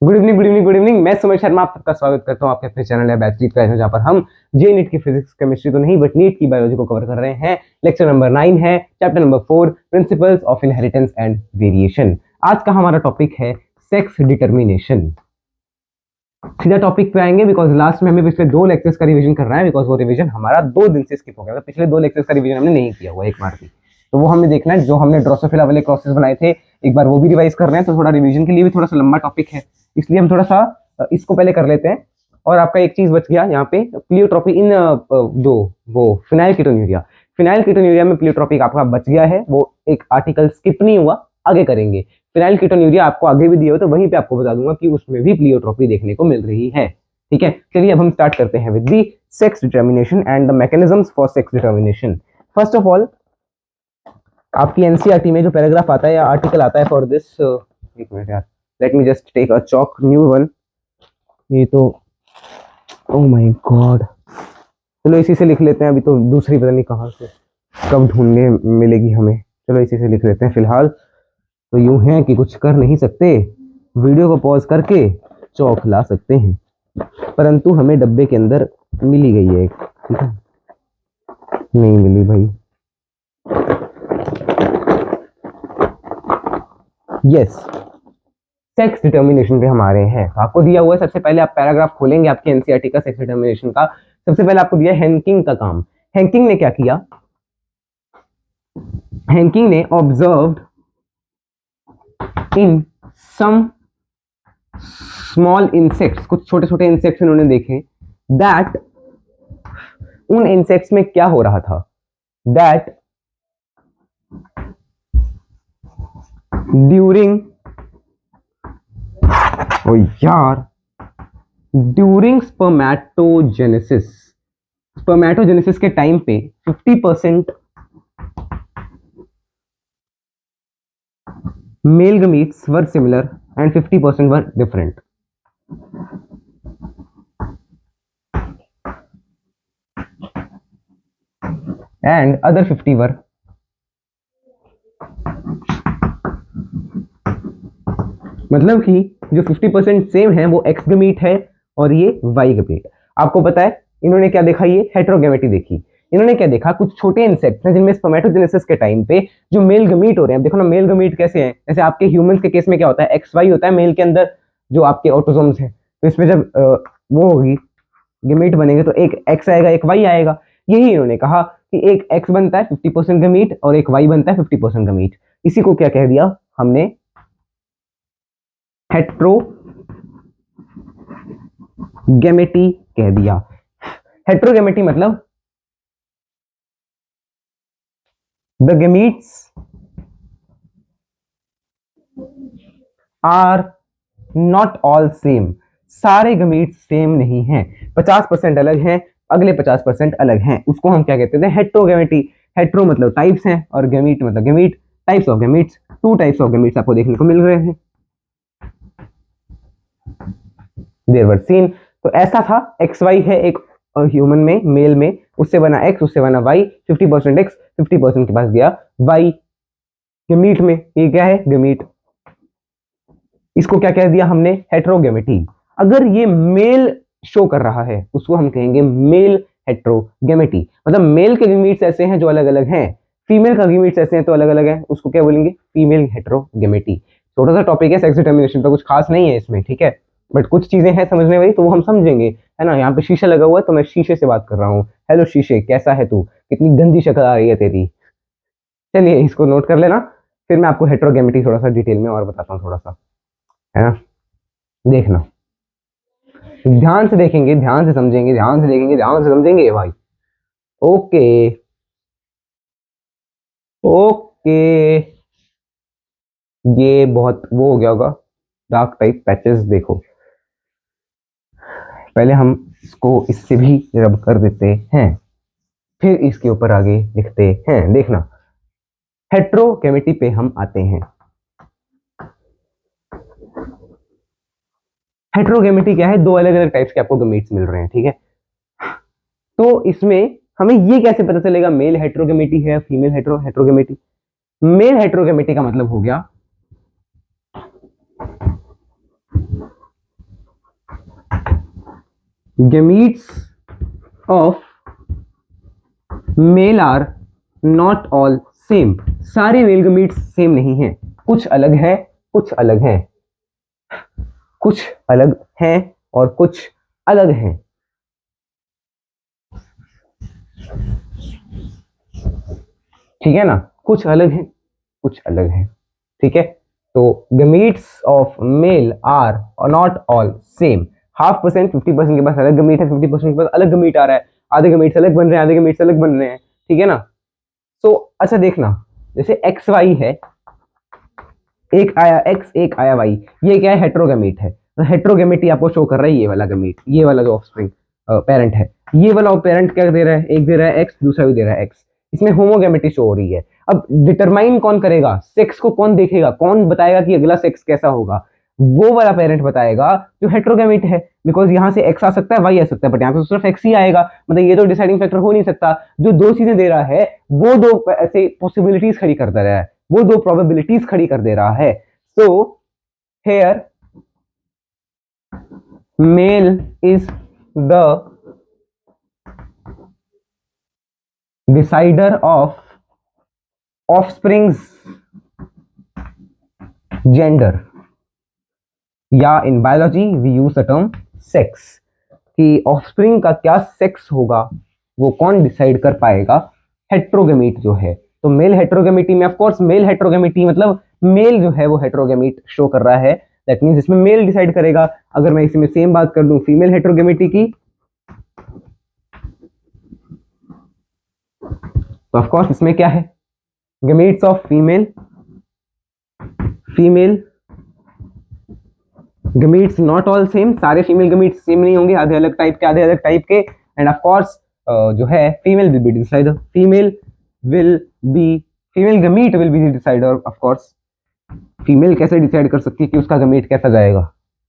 Good evening good evening good evening. मैं सुमेश शर्मा आप सबका स्वागत करता हूं आपके अपने चैनल है बैचलर का, जहां पर हम जे नीट की फिजिक्स केमिस्ट्री तो नहीं बट नीट की बायोलॉजी को कवर कर रहे हैं। लेक्चर नंबर 9 है, chapter number 4, principles of inheritance and variation. आज का हमारा टॉपिक है सेक्स डिटर्मिनेशन। सीधा टॉपिक पे आएंगे बिकॉज लास्ट में हमें पिछले 2 लेक्चर्स का रिवीजन करना है, बिकॉज वो रिवीजन हमारा 2 दिन से स्किप हो गया था। पिछले 2 लेक्चर्स का रिवीजन हमने नहीं किया हुआ एक बार भी, तो वो हमें देखना है। जो हमने ड्रोसोफिला वाले क्रॉसेस बनाए थे एक बार वो भी रिवाइज कर रहे हैं, तो थोड़ा रिवीजन के लिए भी थोड़ा सा लंबा टॉपिक है, इसलिए हम थोड़ा सा इसको पहले कर लेते हैं। और आपका एक चीज बच गया यहाँ पे, प्लियोट्रॉपी इन दो वो फिनाइल कीटोन्यूरिया। फिनाइल कीटोन्यूरिया में प्लियोट्रॉपी आपका बच गया है, वो एक आर्टिकल स्किप नहीं हुआ, आगे करेंगे। फिनाइल कीटोन्यूरिया आपको आगे भी दिया हो तो वहीं पे आपको बता दूंगा कि उसमें भी प्लियोट्रॉपी देखने को मिल रही है। ठीक है, चलिए अब हम स्टार्ट करते हैं with the sex determination and the mechanisms for sex determination. First of all, आपकी एनसीईआरटी में जो पैराग्राफ आता है या आर्टिकल आता है फॉर दिस, एक मिनट यार, let me just take a chalk, new one. ये तो ओह माय गॉड, चलो इसी से लिख लेते हैं। अभी तो दूसरी पता नहीं कहाँ से कब ढूंढने मिलेगी हमें, चलो इसी से लिख लेते हैं फिलहाल। तो यूं है कि कुछ कर नहीं सकते, वीडियो को पॉज करके चौक ला सकते हैं, परंतु हमें डब्बे के अंदर मिली गई है एक। ठीक है, नहीं मिली भाई। यस, सेक्स डिटर्मिनेशन पे हमारे हैं। तो आपको दिया हुआ है, सबसे पहले आप पैराग्राफ खोलेंगे आपके एनसीईआरटी का सेक्स डिटर्मिनेशन का। सबसे पहले आपको दिया हैंकिंग का काम। हैंकिंग ने क्या किया? हैंकिंग ने observed in some small insects, कुछ छोटे छोटे इंसेक्ट्स उन्होंने देखे, दैट उन इंसेक्ट्स में क्या हो रहा था, दैट ड्यूरिंग, ओ यार, ड्यूरिंग स्पर्मेटोजेनेसिस, स्पर्मेटोजेनेसिस के टाइम पे 50% male gametes were similar and 50% were different. And other 50 were, मतलब कि जो 50% सेम है वो एक्स गमीट है और ये वाई गमीट। आपको पता है इन्होंने क्या देखा, ये हेटेरोगेमेटी देखी। इन्होंने क्या देखा, कुछ छोटे इंसेक्ट्स हैं जिनमें स्पर्मेटोजेनेसिस के टाइम पे जो मेल गमीट हो रहे हैं। देखो ना, मेल गमीट कैसे हैं, जैसे आपके ह्यूमंस के केस में क्या होता है, एक्स वाई होता है मेल के अंदर जो आपके ऑटोसोम्स हैं। तो इसमें जब वो होगी, गमीट बनेंगे, तो एक एक्स आएगा एक वाई आएगा। यही इन्होंने कहा कि एक एक्स बनता है 50% गमीट और एक वाई बनता है 50% गमीट। इसी को क्या कह दिया हमने, हेट्रोगेमेटी कह दिया। हेट्रोगेमेटी मतलब the gametes are not all same, सारे गमीट्स सेम नहीं हैं, 50% अलग हैं, अगले 50% अलग हैं। उसको हम क्या कहते हैं, हेट्रोगेमेटी। हेट्रो मतलब टाइप्स हैं और गेमीट मतलब gamete, types of gametes. 2 types of gametes आपको देखने को मिल रहे हैं, देयर वर सीन। तो ऐसा था, एक्स वाई है एक ह्यूमन में, मेल में, उससे बना एक्स, उससे बना वाई, 50% एक्स 50% के पास गया वाई। गमीट में ये क्या है, गमीट। इसको क्या कह दिया हमने, हेट्रोगेमेटी। अगर ये मेल शो कर रहा है उसको हम कहेंगे मेल हेट्रोगेमेटी, मतलब मेल के गमीट्स ऐसे हैं जो अलग अलग हैं, फीमेल का गमीट्स ऐसे हैं तो अलग अलग हैं, उसको क्या बोलेंगे, फीमेल हेट्रोगेमेटी। छोटा सा टॉपिक है सेक्स डिटर्मिनेशन का, कुछ खास नहीं है इसमें, ठीक है, बट कुछ चीजें हैं समझने वाली तो वो हम समझेंगे, है ना। यहाँ पे शीशा लगा हुआ है तो मैं शीशे से बात कर रहा हूँ। हेलो शीशे, कैसा है तू, कितनी गंदी शक्ल आ रही है तेरी। चलिए इसको नोट कर लेना, फिर मैं आपको हेट्रोगेमेटी थोड़ा सा डिटेल में और बताता हूँ थोड़ा सा, है ना। देखना, ध्यान से देखेंगे, ध्यान से समझेंगे, ध्यान से देखेंगे, ध्यान से समझेंगे भाई। ओके ओके, ये बहुत वो हो गया होगा, डार्क टाइप पैचेस देखो। पहले हम इसको इससे भी रब कर देते हैं, फिर इसके ऊपर आगे लिखते हैं। देखना, हेट्रोगेमेटी पे हम आते हैं। हेट्रोगेमेटी क्या है, 2 अलग अलग टाइप्स के आपको गमीट्स मिल रहे हैं, ठीक है। तो इसमें हमें ये कैसे पता चलेगा मेल हेट्रोगेमेटी है फीमेल हेट्रोगेमेटी? मेल हेट्रोगेमेटी का मतलब हो गया gametes of male are not all same. सारे मेल गमीट्स सेम नहीं हैं, कुछ अलग है, कुछ अलग हैं, कुछ अलग हैं और कुछ अलग हैं। ठीक है ना, कुछ अलग है, कुछ अलग है। ठीक है, तो gametes of male are not all same. 0.5% 50% के पास अलग गमीट है, 50% के पास अलग गमीट आ रहा है, आधे गमीट अलग बन रहे हैं, आधे गमीट अलग बन रहे हैं। ठीक है ना। तो अच्छा देखना, जैसे एक्स वाई है, एक आया एक्स एक आया वाई, ये क्या है, हेट्रोगेमीट है। तो हेट्रोगेमिटी आपको शो कर रहा है ये वाला गमीट, ये वाला जो ऑफस्प्रिंग पेरेंट है, ये वाला पेरेंट क्या दे रहा है, एक दे रहा है एक्स, दूसरा भी दे रहा है एक्स, इसमें होमोगेमिटी शो हो रही है। अब डिटरमाइन कौन करेगा, सेक्स को कौन देखेगा, कौन बताएगा कि अगला सेक्स कैसा होगा, वो वाला पेरेंट बताएगा जो हेट्रोगेमिट है। बिकॉज यहाँ से एक्स आ सकता है, वाई आ सकता है, बट यहाँ पे सिर्फ एक्स ही आएगा, मतलब ये तो डिसाइडिंग फैक्टर हो नहीं सकता। जो दो चीजें दे रहा है वो दो ऐसे पॉसिबिलिटीज खड़ी कर दे रहा है, वो दो प्रोबेबिलिटीज खड़ी कर दे रहा है। So here male is the decider of offspring's gender, या in biology we use the term sex, कि ऑफस्प्रिंग का क्या सेक्स होगा वो कौन डिसाइड कर पाएगा, हेट्रोगेमीट जो है। तो मेल हेट्रोगेमिटी में, ऑफ कोर्स मेल हेट्रोगेमिटी मतलब मेल जो है वो हेट्रोगेमीट शो कर रहा है, दैट मींस इसमें मेल डिसाइड करेगा। अगर मैं इसमें सेम बात कर दूं फीमेल हेट्रोगेमिटी की, तो ऑफ कोर्स इसमें क्या है, gametes of female, female gametes not all same, सारे फीमेल गमीट्स सेम नहीं होंगे, आधे अलग टाइप के, आधे अलग टाइप के। एंड ऑफ कोर्स जो है female will be decider, female gamete will be decider. Of course female कैसे डिसाइड कर सकती है कि उसका गमीट कैसा जाएगा।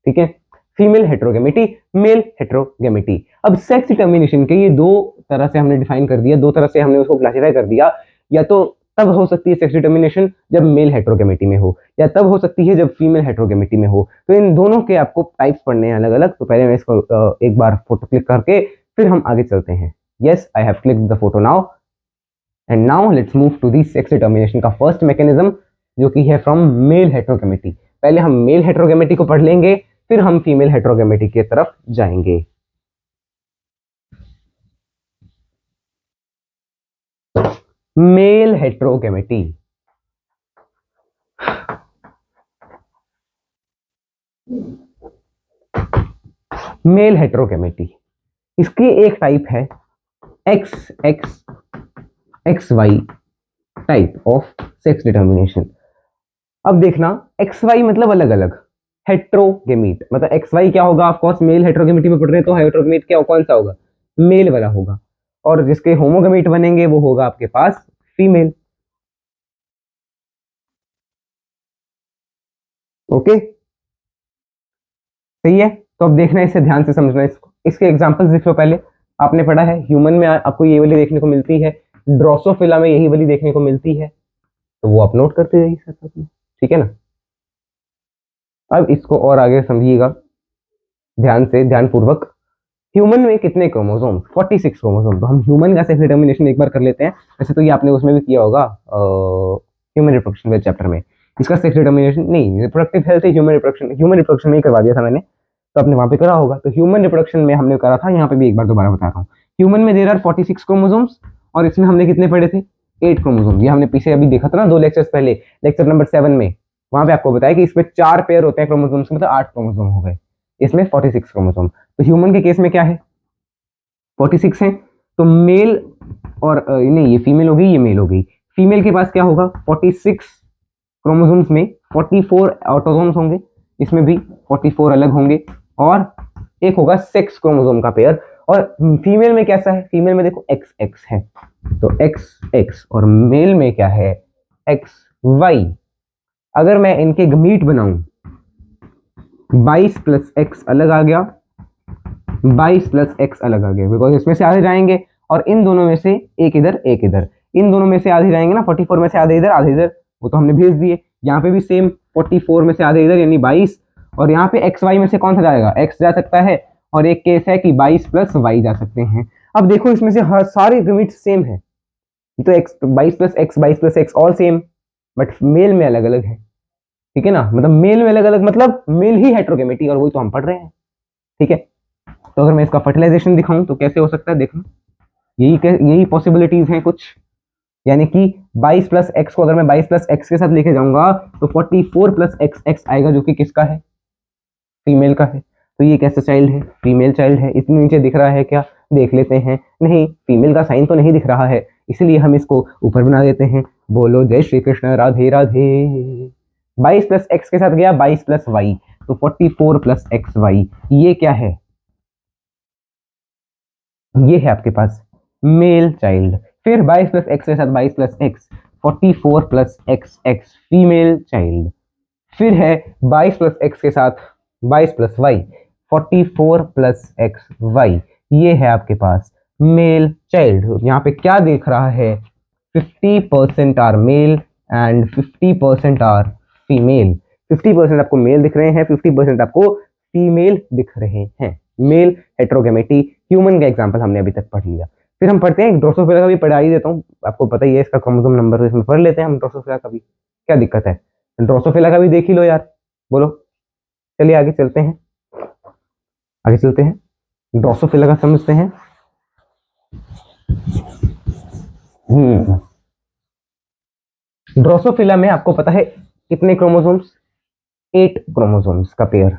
ठीक है, फीमेल हेट्रोगेमिटी, मेल हेट्रोगेमिटी। अब सेक्स डिटर्मिनेशन के ये दो तरह से हमने डिफाइन कर दिया, दो तरह से हमने उसको क्लासिफाई कर दिया। या तो तब हो सकती है सेक्स डिटर्मिनेशन जब मेल हेट्रोगेमिटी में हो, या तब हो सकती है जब फीमेल हेट्रोगेमिटी में हो। तो इन दोनों के आपको टाइप्स पढ़ने हैं अलग अलग। तो पहले मैं इसको एक बार फोटो क्लिक करके फिर हम आगे चलते हैं। Yes, I have clicked the photo now, and now let's move to the sex determination का फर्स्ट मैकेनिज्म, जो कि है फ्रॉम मेल हेट्रोगेमिटी। पहले हम मेल हेट्रोगेमिटी को पढ़ लेंगे, फिर हम फीमेल हेट्रोगेमिटी की तरफ जाएंगे। मेल हेट्रोगेमिटी, मेल हेट्रोगेमिटी, इसकी एक टाइप है X X X Y type of sex determination. अब देखना, एक्स वाई मतलब अलग अलग, हेट्रोगेमीट मतलब एक्स वाई क्या होगा, ऑफ कोर्स मेल हेट्रोगेमिटी में पढ़ रहे हैं तो हेट्रोगेमीट क्या कौन सा होगा, मेल वाला होगा। और जिसके होमोगेमीट बनेंगे वो होगा आपके पास फीमेल। ओके, सही है। तो अब देखना, इसे ध्यान से समझना, इसको इसके एग्जांपल्स देख लो। पहले आपने पढ़ा है ह्यूमन में आपको ये वाली देखने को मिलती है, ड्रोसोफिला में यही वाली देखने को मिलती है, तो वो आप नोट करते जाइए साथ साथ में। ठीक है ना। अब इसको और आगे समझिएगा ध्यान से, ध्यानपूर्वक। ह्यूमन में कितने क्रोमोसोम, 46 क्रोमोसोम। तो हम ह्यूमन का सेक्स डिटर्मिनेशन एक बार कर लेते हैं। वैसे तो ये आपने उसमें भी किया होगा, ह्यूमन रिप्रोडक्शन वाले चैप्टर में। इसका सेक्स डिटर्मिनेशन नहीं, रिप्रोडक्टिव हेल्थ है, ह्यूमन रिप्रोडक्शन में ही करवा दिया था मैंने, तो आपने वहां पे करा होगा। तो ह्यूमन रिप्रोडक्शन में हमने करा था, यहाँ पे भी एक बार दोबारा बता रहा हूँ। ह्यूमन में देयर आर 46 क्रोमोसोम्स, और इसमें हमने कितने पढ़े थे, 8 क्रोमोसोम। ये हमने पीछे अभी देखा था ना 2 लेक्चर्स पहले, लेक्चर नंबर 7 में, वहां पे आपको बताया कि इसमें 4 पेयर होते हैं क्रोमोसोम्स के, मतलब 8 क्रोमोसोम हो गए, इसमें 46 क्रोमोसोम। तो ह्यूमन के केस में क्या है, 46 है। तो मेल और नहीं, ये फीमेल हो गई, ये मेल हो गई। फीमेल के पास क्या होगा, 46 क्रोमोसोम्स में 44 ऑटोसोम्स होंगे, इसमें भी 44 अलग होंगे, और एक होगा सेक्स क्रोमोसोम का पेयर। और फीमेल में कैसा है, फीमेल में देखो एक्स एक्स है, तो एक्स एक्स, और मेल में क्या है, एक्स वाई। अगर मैं इनके गमीट बनाऊं, 22 प्लस एक्स अलग आ गया, 22 प्लस एक्स अलग आ गया, बिकॉज इसमें से आधे जाएंगे, और इन दोनों में से एक इधर एक इधर, इन दोनों में से आधे जाएंगे ना, 44 में से आधे इधर आधे इधर, वो तो हमने भेज दिए। यहाँ पे भी सेम 44 में से आधे इधर यानी 22, और यहाँ पे एक्स वाई में से कौन सा जाएगा, एक्स जा सकता है, और एक केस है कि 22 प्लस वाई जा सकते हैं। अब देखो इसमें से हर सारे गमीट्स सेम है, ये तो X 22 plus X all same, but male में अलग अलग है, ठीक है ना, मतलब मेल में अलग अलग मतलब मेल ही हेटेरोगेमेटी, और वही तो हम पढ़ रहे हैं, ठीक है। तो अगर मैं इसका फर्टिलाइजेशन दिखाऊं तो कैसे हो सकता है, देखो यही पॉसिबिलिटीज हैं कुछ, यानी कि 22 प्लस एक्स को अगर मैं 22 प्लस एक्स के साथ लेके जाऊंगा तो 44 प्लस एक्स एक्स आएगा, जो कि किसका है, फीमेल का है। तो ये कैसा चाइल्ड है, फीमेल चाइल्ड है। इतने नीचे दिख रहा है क्या, देख लेते हैं, नहीं फीमेल का साइन तो नहीं दिख रहा है, इसलिए हम इसको ऊपर बना देते हैं। बोलो जय श्री कृष्ण राधे राधे। 22 प्लस एक्स के साथ गया 22 प्लस वाई, तो 44 प्लस एक्स वाई, ये क्या है, ये है आपके पास मेल चाइल्ड। फिर 22 प्लस एक्स के साथ 22 plus X, 44 plus X X female child. फिर है 22 प्लस एक्स के साथ 22 plus Y, 44 plus X Y, ये है आपके पास मेल चाइल्ड। यहाँ पे क्या देख रहा है, 50% are male and 50% are female. 50% आपको मेल दिख रहे हैं, 50% आपको फीमेल दिख रहे हैं। मेल हेटेरोगेमेटी ह्यूमन का एग्जांपल हमने अभी तक पढ़ लिया। फिर हम पढ़ते हैं ड्रोसोफिला का भी पढ़ा ही देता हूँ, आपको पता ही है इसका क्रोमोसोम नंबर, इसमें पढ़ लेते हैं हम ड्रोसोफिला का भी, क्या दिक्कत है, ड्रोसोफिला का भी देख ही लो यार। बोलो, चलिए आगे चलते हैं, आगे चलते हैं, ड्रोसोफिला का समझते हैं। ड्रोसोफिला में आपको पता है कितने क्रोमोसोम्स, 8 क्रोमोसोम्स का पेयर।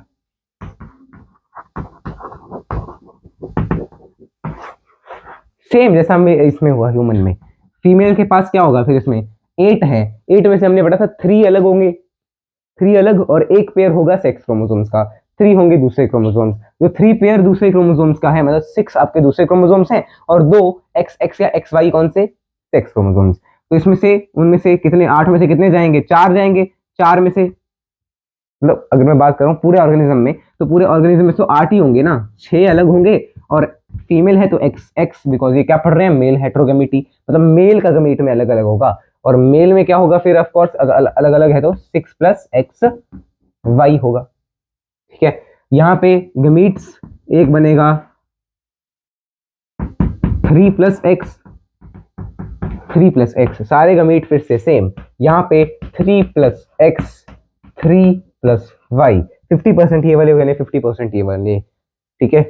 सेम जैसा हमें इसमें हुआ ह्यूमन में, फीमेल के पास क्या होगा फिर इसमें 8 है, 8 में से हमने पढ़ा था 3 अलग होंगे, 3 अलग, और एक पेयर होगा सेक्स क्रोमोसोम्स का, 3 होंगे दूसरे क्रोमोसोम्स, जो 3 पेयर दूसरे क्रोमोसोम्स का है, मतलब 6 आपके दूसरे क्रोमोसोम्स हैं, और 2 एक्स एक्स या एक्स वाई कौन से सेक्स क्रोमोसोम्स। तो इसमें से उनमें से कितने, 8 में से कितने जाएंगे, 4 जाएंगे, 4 में से, मतलब अगर मैं बात करूं पूरे ऑर्गेनिज्म में, तो पूरे ऑर्गेनिज्म में तो 8 ही होंगे ना, 6 अलग होंगे, और फीमेल है तो एक्स एक्स, बिकॉज ये क्या पढ़ रहे हैं, मेल हेटेरोगेमिटी, मतलब मेल का गमीट में अलग अलग होगा, और मेल में क्या होगा फिर ऑफ कोर्स अलग अलग है तो 6 प्लस एक्स वाई होगा, ठीक है। यहाँ पे गमीट्स एक बनेगा 3 प्लस एक्स, 3 प्लस एक्स, सारे गमीट फिर से सेम, यहाँ पे 3 प्लस एक्स, 3 प्लस वाई, 50% ये वाले हो गए, 50% ये वाले, ठीक है।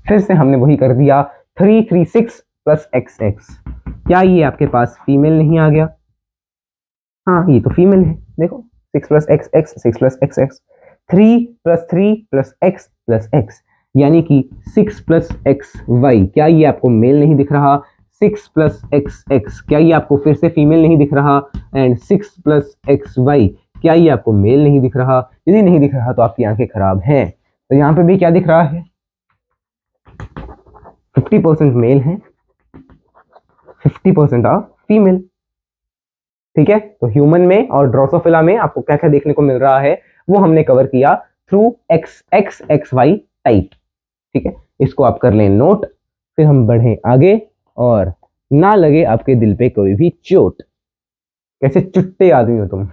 फिर से हमने वही कर दिया, 3 3 6 प्लस एक्स एक्स, क्या ये आपके पास फीमेल नहीं आ गया, हाँ ये तो फीमेल है, देखो 6 plus X x, 6 plus X x, 3 plus x plus x, यानी कि 6 प्लस एक्स वाई, क्या ये आपको मेल नहीं दिख रहा, 6 प्लस एक्स एक्स, क्या ये आपको फिर से फीमेल नहीं दिख रहा, एंड 6 प्लस एक्स वाई, क्या ये आपको मेल नहीं दिख रहा। यदि नहीं दिख रहा तो आपकी आंखें खराब हैं। तो यहाँ पे भी क्या दिख रहा है, 50% मेल है, 50% ऑफ फीमेल, ठीक है। तो ह्यूमन में और ड्रोसोफिला में आपको क्या क्या देखने को मिल रहा है वो हमने कवर किया through X X X Y type, ठीक है। इसको आप कर लें नोट, फिर हम बढ़ें आगे, और ना लगे आपके दिल पे कोई भी चोट। कैसे चुट्टे आदमी हो तुम,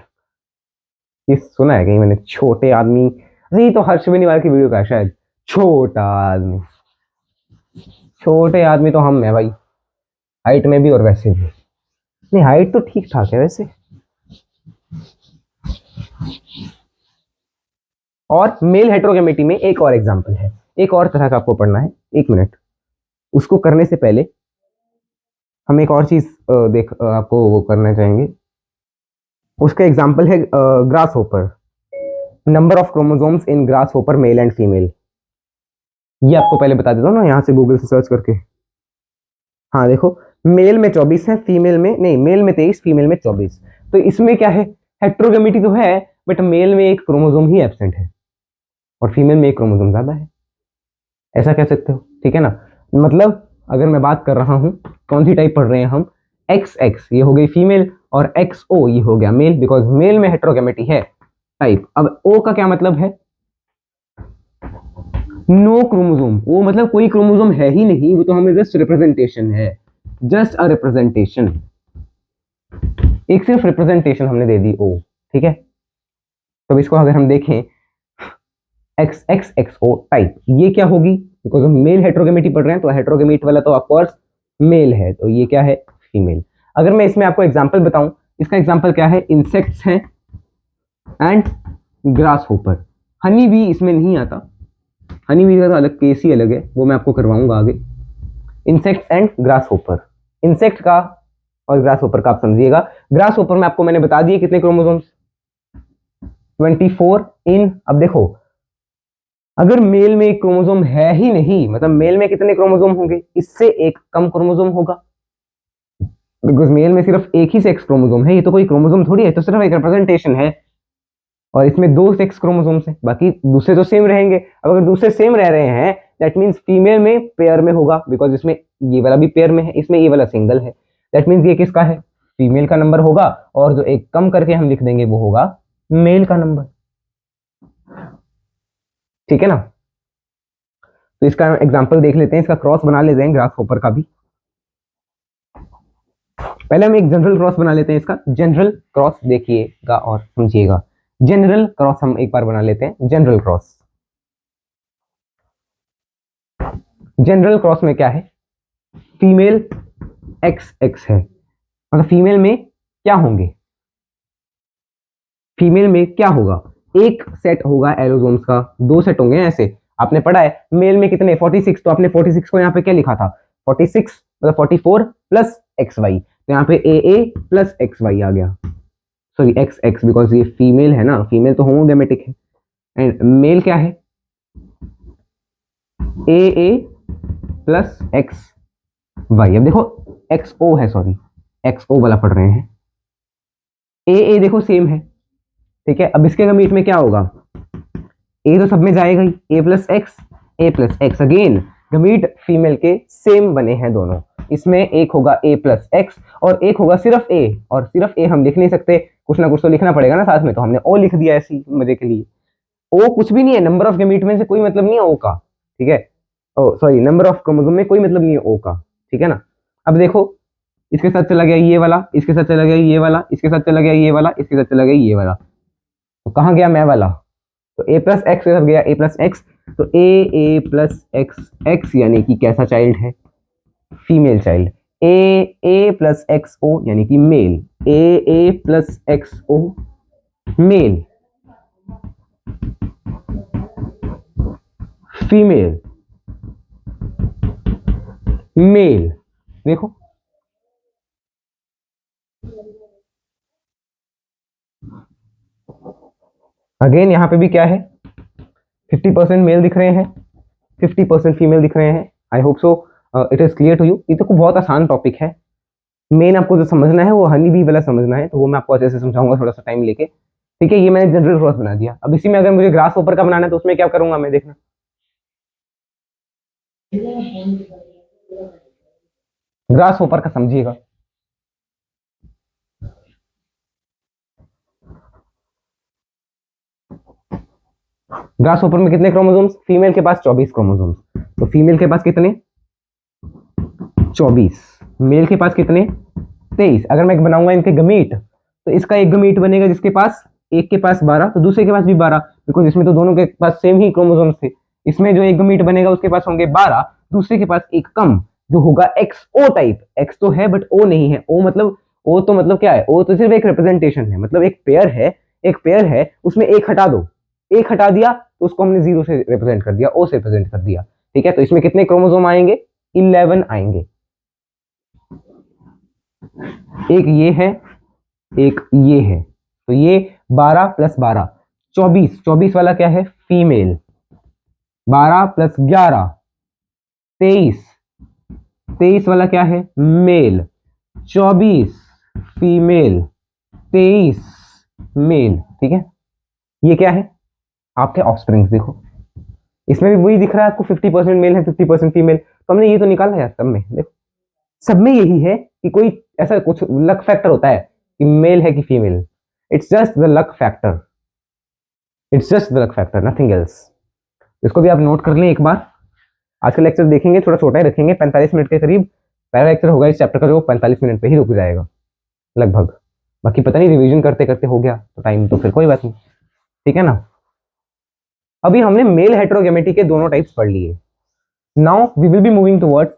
ये सुना है कहीं मैंने, छोटे आदमी, अरे ये तो हर्ष बेनीवाल की वीडियो का है शायद, छोटा आदमी, छोटे आदमी तो हम है भाई, हाइट में भी और वैसे भी, नहीं हाइट तो ठीक ठाक है वैसे। और मेल हेटेरोगेमिटी में एक और एग्जांपल है, एक और तरह का आपको पढ़ना है, एक मिनट, उसको करने से पहले हम एक और चीज आपको वो करना चाहेंगे। उसका एग्जांपल है grass hopper, number of chromosomes in grass hopper male and female. ये आपको पहले बता देता हूँ ना, यहाँ से गूगल से सर्च करके। हाँ देखो, मेल में 24 है, फीमेल में नहीं, मेल में 23, फीमेल में 24। तो इसमें क्या है, हेटेरोगेमिटी तो है, बट मेल में एक क्रोमोसोम ही एब्सेंट है और फीमेल में एक क्रोमोसोम ज्यादा है, ऐसा कह सकते हो, ठीक है ना। मतलब अगर मैं बात कर रहा हूँ, कौन सी टाइप पढ़ रहे हैं हम, एक्स एक्स ये हो गई फीमेल, और एक्स ओ ये हो गया मेल, बिकॉज मेल में हेटेरोगेमिटी है टाइप। अब ओ का क्या मतलब है, नो क्रोमोसोम, वो मतलब कोई क्रोमोसोम है ही नहीं, वो तो हमें जस्ट रिप्रेजेंटेशन है, जस्ट अ रिप्रेजेंटेशन, एक सिर्फ रिप्रेजेंटेशन हमने दे दी ओ, ठीक है। तो इसको अगर हम देखें एक्स एक्स एक्स ओ टाइप, ये क्या होगी, बिकॉज हम मेल हेट्रोगेमेटी पढ़ रहे हैं तो हेट्रोगेमेट वाला तो ऑफकोर्स मेल है, तो ये क्या है, फीमेल। अगर मैं इसमें आपको एग्जांपल बताऊं, इसका एग्जांपल क्या है, इंसेक्ट्स हैं and grass hopper. Honey bee इसमें नहीं आता, हनी बी का तो अलग केस ही अलग है, वो मैं आपको करवाऊंगा आगे। Insects and grass hopper, insect का और ग्रास होपर का आप समझिएगा। ग्रास होपर में आपको मैंने बता दिए कितने क्रोमोसोम्स, 24 इन। अब देखो, अगर मेल में एक क्रोमोसोम है ही नहीं, मतलब मेल में कितने क्रोमोसोम होंगे, इससे एक कम क्रोमोसोम होगा, बिकॉज मेल में सिर्फ एक ही सेक्स क्रोमोसोम है, ये तो कोई क्रोमोसोम थोड़ी है, तो सिर्फ एक रिप्रेजेंटेशन है। और इसमें 2 सेक्स क्रोमोसोम्स हैं, बाकी दूसरे तो सेम रहेंगे। अब अगर दूसरे सेम रह रहे हैं, दैट मीन्स फीमेल में पेयर में होगा, बिकॉज इसमें ये वाला भी पेयर में है, इसमें ये वाला सिंगल है, दैट मीन्स ये किसका है, फीमेल का नंबर होगा, और जो एक कम करके हम लिख देंगे वो होगा मेल का नंबर, ठीक है ना। तो इसका एग्जांपल देख लेते हैं, इसका क्रॉस बना लेते हैं ग्रास होपर का भी। पहले हम एक जनरल क्रॉस बना लेते हैं, इसका जनरल क्रॉस देखिएगा और समझिएगा। जनरल क्रॉस हम एक बार बना लेते हैं, जनरल क्रॉस। जनरल क्रॉस में क्या है, फीमेल एक्स एक्स है, मतलब फीमेल में क्या होंगे, फीमेल में क्या होगा, एक सेट होगा एरोसोम्स का, 2 सेट होंगे ऐसे। आपने पढ़ा है मेल में कितने, 46, तो आपने 46 को यहाँ पे क्या लिखा था, 46 मतलब 44 प्लस एक्स वाई, तो यहाँ पे ए प्लस एक्स वाई आ गया, सॉरी एक्स एक्स, बिकॉज ये फीमेल है ना, फीमेल तो होमोगेमेटिक है, एंड मेल क्या है, ए प्लस एक्स वाई। अब देखो एक्स ओ है, सॉरी एक्स ओ वाला पढ़ रहे हैं, ए देखो सेम है, ठीक है। अब इसके गमीट में क्या होगा, ए तो सब में जाएगा ही, A plus X, again gamete female के सेम बने हैं दोनों, इसमें एक होगा ए प्लस एक्स और एक होगा सिर्फ ए, और सिर्फ ए हम लिख नहीं सकते, कुछ ना कुछ तो लिखना पड़ेगा ना साथ में, तो हमने ओ लिख दिया ऐसी मजे के लिए। ओ कुछ भी नहीं है, नंबर ऑफ गमीट में से कोई मतलब नहीं है ओ का, ठीक है, ओ सॉरी नंबर ऑफ क्रोमोसोम में कोई मतलब नहीं है ओ का, ठीक है ना। अब देखो इसके साथ चला गया ये वाला, इसके साथ चला गया ये वाला, इसके साथ चला गया ये वाला, इसके साथ चला गया ये वाला, तो कहाँ गया मैं वाला, तो ए प्लस एक्स के साथ गया ए प्लस एक्स, तो ए प्लस एक्स एक्स यानी कि कैसा चाइल्ड है, फीमेल चाइल्ड। ए प्लस एक्स ओ यानी कि मेल, ए प्लस एक्स ओ मेल, फीमेल मेल, देखो अगेन यहाँ पे भी क्या है, 50% मेल दिख रहे हैं, 50% फीमेल दिख रहे हैं। I hope so it is clear to you. ये तो बहुत आसान टॉपिक है, मेन आपको जो समझना है वो हनी बी वाला समझना है, तो वो मैं आपको अच्छे से समझाऊंगा थोड़ा सा टाइम लेके, ठीक है। ये मैंने जनरल क्रॉस बना दिया, अब इसी में अगर मुझे ग्रास होपर का बनाना है तो उसमें क्या करूंगा मैं, देखना ग्रास होपर का समझिएगा। ग्रास होपर में कितने क्रोमोसोम्स, फीमेल के पास 24 क्रोमोसोम्स, तो फीमेल के पास कितने 24, मेल के पास कितने 23। अगर मैं बनाऊंगा इनके गमीट, तो इसका एक गमीट बनेगा जिसके पास एक के पास 12, तो दूसरे के पास भी 12, बिकॉज इसमें तो दोनों के पास सेम ही क्रोमोसोम्स थे। इसमें जो एक गमीट बनेगा उसके पास होंगे 12, दूसरे के पास एक कम जो होगा एक्स ओ टाइप, एक्स तो है बट ओ नहीं है, ओ मतलब ओ तो मतलब क्या है, ओ तो सिर्फ एक रिप्रेजेंटेशन है, मतलब एक पेयर है, एक पेयर है उसमें एक हटा दो, एक हटा दिया तो उसको हमने 0 से रिप्रेजेंट कर दिया, ओ से रिप्रेजेंट कर दिया, ठीक है। तो इसमें कितने क्रोमोसोम आएंगे, 11 आएंगे, एक ये है एक ये है, तो ये 12 प्लस 12 24, 24 वाला क्या है फीमेल, 12 प्लस 11 23, 23 वाला क्या है मेल, 24 फीमेल 23 मेल, ठीक है। ये क्या है आपके ऑफस्प्रिंग्स, देखो इसमें भी वही दिख रहा है आपको, 50% मेल है 50% फीमेल, तो हमने ये तो निकाला यार सब में, देखो सब में यही है कि कोई ऐसा कुछ लक फैक्टर होता है कि मेल है कि female, it's just the luck factor, it's just the luck factor, nothing else. इसको भी आप नोट कर लें एक बार। आज का लेक्चर देखेंगे थोड़ा छोटा ही रखेंगे, 45 मिनट के करीब पहला लेक्चर होगा इस चैप्टर का, जो 45 मिनट पे ही रुक जाएगा लगभग, बाकी पता नहीं रिवीजन करते करते हो गया तो टाइम, तो फिर कोई बात नहीं, ठीक है ना। अभी हमने मेल हेटेरोगेमेटी के दोनों टाइप्स पढ़ लिए. Now we will be moving towards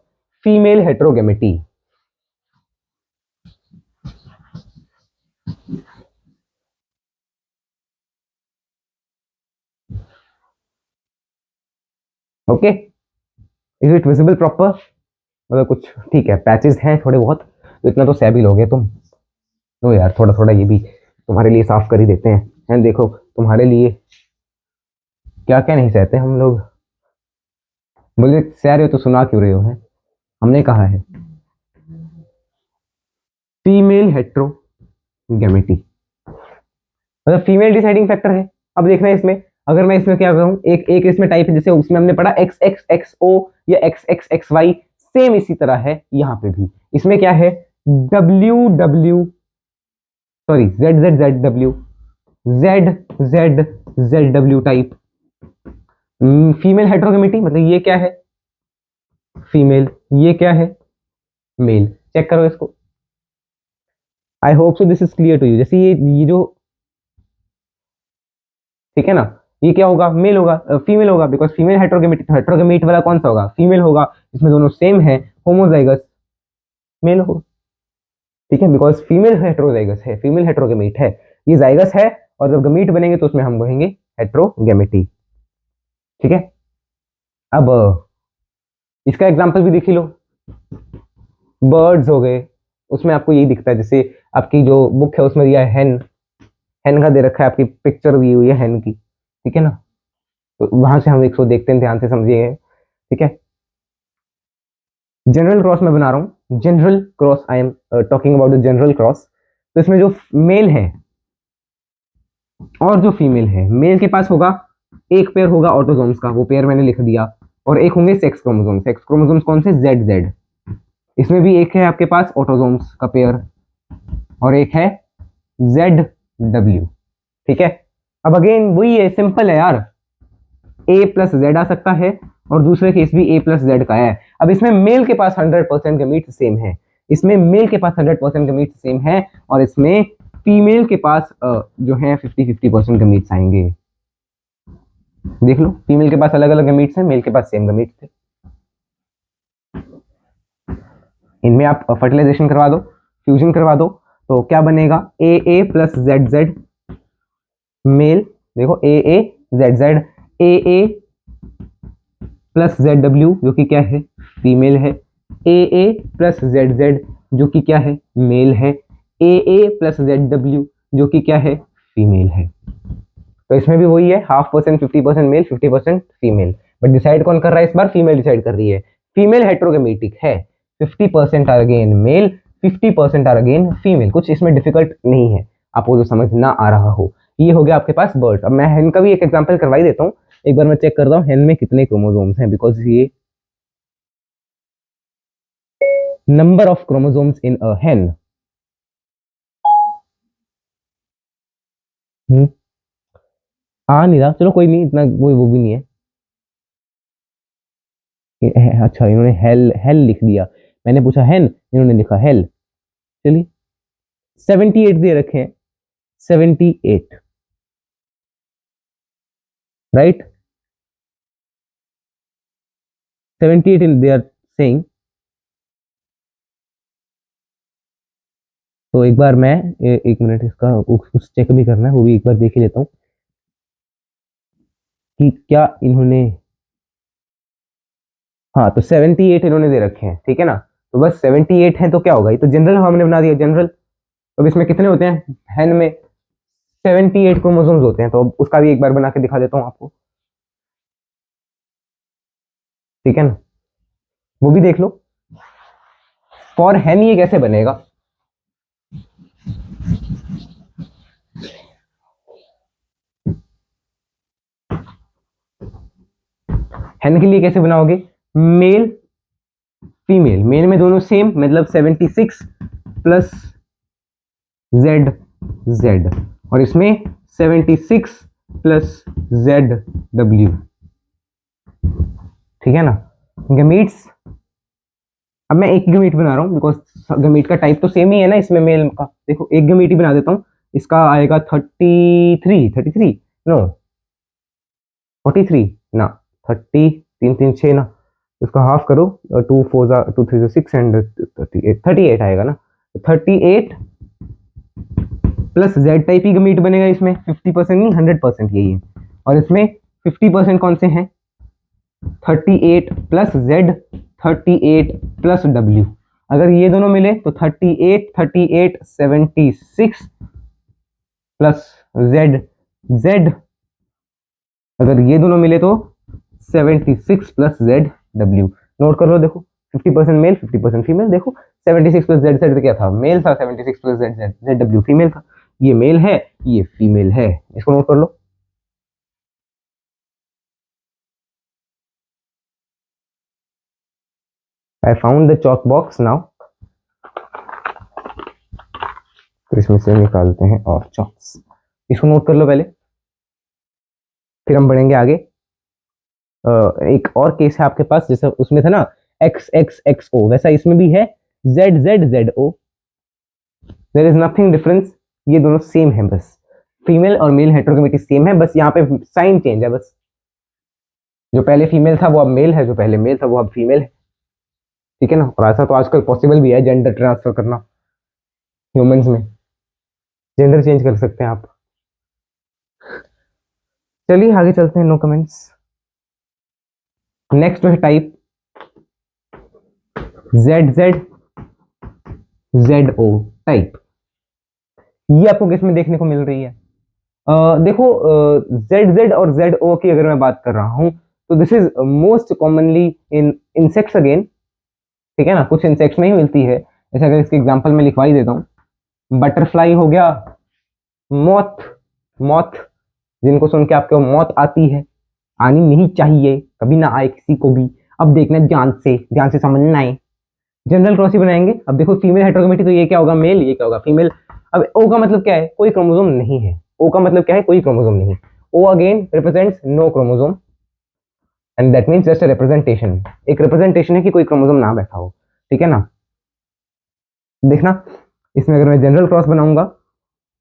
female heterogamety. Okay, is it visible proper? मतलब कुछ ठीक है, पैचेस हैं थोड़े बहुत, तो इतना तो सह भी लोगे तुम. नो यार, थोड़ा थोड़ा ये भी तुम्हारे लिए साफ कर ही देते हैं. देखो तुम्हारे लिए क्या क्या नहीं सहते हम लोग. बोले सह रहे हो तो सुना क्यों रहे हो? हैं, हमने कहा है फीमेल हेटेरोगेमेटी मतलब फीमेल डिसाइडिंग फैक्टर है. अब देखना है इसमें, अगर मैं इसमें क्या करूं, एक एक इसमें टाइप है, जैसे उसमें हमने पढ़ा एक्स एक्स एक्स ओ या X X X Y, same इसी तरह है यहाँ पे भी. इसमें क्या है, W W, sorry Z Z Z W, Z Z Z W type. Female heterogamety मतलब ये क्या है, फीमेल, ये क्या है, मेल. चेक करो इसको. I hope so this is clear to you. जैसे ये जो, ठीक है ना, ये क्या होगा, मेल होगा, फीमेल होगा, बिकॉज फीमेल हेटेरोगेमेट वाला कौन सा होगा, फीमेल होगा. इसमें दोनों सेम है, होमोजाइगस, मेल होगा. ठीक है, बिकॉज फीमेल हेटेरोजाइगस है, फीमेल हेटेरोगेमेट है, ये जाइगस है, और जब गमीट बनेंगे तो उसमें हम कहेंगे हेटेरोगेमेटी. ठीक है, अब इसका एग्जाम्पल भी देख ही लो. बर्ड्स हो गए, उसमें आपको यही दिखता है, जैसे आपकी जो बुक है उसमें दिया है हेन, हेन का दे रखा है, आपकी पिक्चर दी हुई है हेन की. ठीक है ना, तो वहां से हम एक देखते हैं, ध्यान से समझिए. ठीक है, जनरल क्रॉस में बना रहा हूं, general cross, I am talking about the general cross. तो इसमें जो मेल है और जो फीमेल है, मेल के पास होगा एक पेयर होगा ऑटोजोम्स का, वो पेयर मैंने लिख दिया, और एक होंगे सेक्स क्रोमोसोम. सेक्स क्रोमोसोम्स कौन से, जेड जेड. इसमें भी एक है आपके पास ऑटोजोम्स का पेयर, और एक है जेड डब्ल्यू. ठीक है, अब अगेन वही है, सिंपल है यार, ए प्लस जेड आ सकता है, और दूसरे केस भी ए प्लस जेड का है. अब इसमें मेल के पास 100% गमीट सेम है, इसमें मेल के पास 100% गमीट सेम है, और इसमें फीमेल के पास जो है 50-50% गमीट्स आएंगे. देख लो, फीमेल के पास अलग अलग गमीट्स हैं, मेल के पास सेम गमीट्स थे. इनमें आप फर्टिलाइजेशन करवा दो, फ्यूजन करवा दो, तो क्या बनेगा, ए ए प्लस जेड जेड मेल. देखो ए ए जेड जेड, ए ए प्लस जेड डब्ल्यू जो कि क्या है, फीमेल है, ए ए प्लस जेड जेड जो कि क्या है, मेल है, ए ए प्लस जेड डब्ल्यू जो कि क्या है, फीमेल है. तो इसमें भी वही है, 50% 50% मेल 50% फीमेल. बट डिसाइड कौन कर रहा है इस बार, फीमेल डिसाइड कर रही है. फीमेल हेटेरोगेमेटिक है, 50% are again male, 50% are again female. कुछ इसमें डिफिकल्ट नहीं है, आपको जो समझ ना आ रहा हो. ये हो गया आपके पास बर्ड्स. अब मैं हेन का भी एक एग्जांपल करवाई देता हूँ. एक बार मैं चेक करता हूँ हेन में कितने क्रोमोसोम्स हैं, बिकॉज ये नंबर ऑफ क्रोमोसोम्स इन अ हेन. आ नहीं रहा, चलो कोई नहीं, इतना वो भी नहीं है. अच्छा, इन्होंने हेल हेल लिख दिया, मैंने पूछा हेन, इन्होंने लिखा हेल. चलिए, 78 दे रखे हैं, 78, right, 78 in they are saying. तो एक बार मैं एक मिनट, इसका कुछ चेक भी करना है, वो भी एक बार देख ही लेता हूँ कि क्या इन्होंने, हाँ तो 78 इन्होंने दे रखे हैं. ठीक है ना, तो बस 78 है, तो क्या होगा, ये तो जनरल हमने बना दिया जनरल. तो अब इसमें कितने होते हैं, हेन में 78 क्रोमोसोम्स होते हैं, तो अब उसका भी एक बार बना के दिखा देता हूँ आपको. ठीक है ना, वो भी देख लो. फॉर हेन ये कैसे बनेगा, हेन के लिए कैसे बनाओगे, मेल फीमेल, मेल में दोनों सेम, मतलब 76 प्लस जेड जेड, और इसमें 76 प्लस जेड डब्ल्यू. ठीक है ना, गमीट्स, अब मैं एक गमीट बना रहा हूँ, बिकॉज गमीट का टाइप तो सेम ही है ना इसमें मेल का. देखो एक गमीट ही बना देता हूँ, इसका आएगा 33 नो 43 ना, 30, 3 3 6 ना, उसका हाफ करो, 2 4 2 3 6 एंड 38 आएगा ना, 38 प्लस जेड टाइप ही मीट बनेगा इसमें, 50% नहीं 100% यही है। और इसमें 50% कौन से हैं, 38 प्लस जेड, 38 प्लस डब्ल्यू। अगर ये दोनों मिले तो 38 76 प्लस जेड जेड, अगर ये दोनों मिले तो 76 प्लस जेड डब्ल्यू। नोट कर लो, देखो 50% मेल 50% फीमेल। देखो 76 प्लस जेड जेड क्या था, मेल था, 76 plus Z Z Z W female था। ये मेल है, ये फीमेल है, इसको नोट कर लो। I found the chalk box now। तो इसमें से निकालते हैं और चॉक्स, इसको नोट कर लो पहले, फिर हम बढ़ेंगे आगे। एक और केस है आपके पास, जैसे उसमें था ना एक्स एक्स एक्स ओ, वैसा इसमें भी है Z Z Z O. There is nothing difference, ये दोनों सेम है, बस फीमेल और मेल हेटेरोगेमिटी सेम है, बस यहाँ पे साइन चेंज है बस। जो पहले फीमेल था वो अब मेल है, जो पहले मेल था वो अब फीमेल है, ठीक है ना। और ऐसा तो आजकल पॉसिबल भी है जेंडर ट्रांसफर करना, ह्यूमंस में जेंडर चेंज कर सकते हैं आप। चलिए आगे चलते हैं, नो कमेंट्स। नेक्स्ट जो है type Z Z Z O type, ये आपको किस में देखने को मिल रही है। देखो जेड जेड और जेड ओ की अगर मैं बात कर रहा हूं तो this is most commonly in insects again, ठीक है ना, कुछ इंसेक्ट्स में ही मिलती है। जैसे अगर इसके एग्जांपल में लिखवा ही देता हूँ, बटरफ्लाई हो गया, मॉथ मॉथ, जिनको सुन के आपको मौत आती है, आनी नहीं चाहिए, कभी ना आए किसी को भी। अब देखना ध्यान से समझना है। जनरल क्रॉस ही बनाएंगे। अब देखो फीमेल हेटेरोगेमिटी, तो ये क्या होगा मेल, ये क्या होगा फीमेल। अब ओ का मतलब क्या है, कोई क्रोमोसोम नहीं है। ओ का मतलब क्या है, कोई क्रोमोसोम नहीं। O again represents no chromosome and that means just a representation, एक रिप्रेजेंटेशन है कि कोई क्रोमोसोम ना बैठा हो, ठीक है ना। देखना इसमें अगर मैं जनरल क्रॉस बनाऊंगा,